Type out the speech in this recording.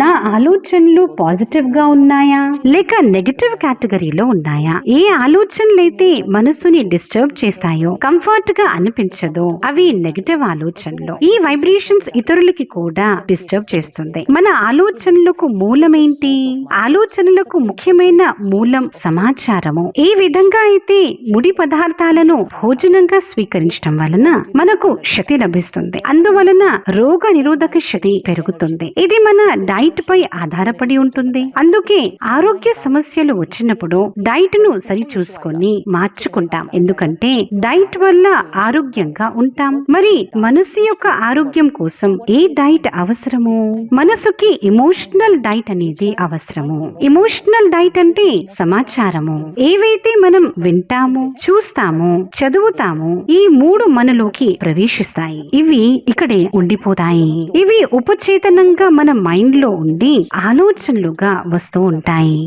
నా ఆలోచనలు పాజిటివ్ గా ఉన్నాయా లేక నెగటివ్ కేటగిరీలో ఉన్నాయా? ఏ ఆలోచనలైతే మనసుని డిస్టర్బ్ చేస్తాయో, కంఫర్ట్ గా అనిపించదో అవి నెగటివ్ ఆలోచనలు. ఈ వైబ్రేషన్స్ ఇతరులకి కూడా డిస్టర్బ్ చేస్తుంది. మన ఆలోచనలకు మూలమేంటి? ఆలోచనలకు ముఖ్యమైన మూలం సమాచారము. ఏ విధంగా అయితే ముడి పదార్థాలను భోజనంగా స్వీకరించడం వలన మనకు శక్తి లభిస్తుంది, అందువలన రోగ నిరోధక శక్తి పెరుగుతుంది. ఇది మన డైట్ పై ఆధారపడి ఉంటుంది. అందుకే ఆరోగ్య సమస్యలు వచ్చినప్పుడు డైట్ ను సరి చూసుకొని మార్చుకుంటాం. ఎందుకంటే డైట్ వల్ల ఆరోగ్యంగా ఉంటాం. మరి మనసు యొక్క ఆరోగ్యం కోసం ఏ డైట్ అవసరము? మనసుకి ఎమోషనల్ డైట్ అనేది అవసరము. ఎమోషనల్ డైట్ అంటే సమాచారము. ఏవైతే మనం వింటాము, చూస్తాము, చదువుతాము, ఈ మూడు మనలోకి ప్రవేశిస్తాయి. ఇవి ఇక్కడే ఉండిపోతాయి. ఇవి ఉపచేతనంగా మన మైండ్ లో ఉండి ఆలోచనలుగా వస్తూ ఉంటాయి.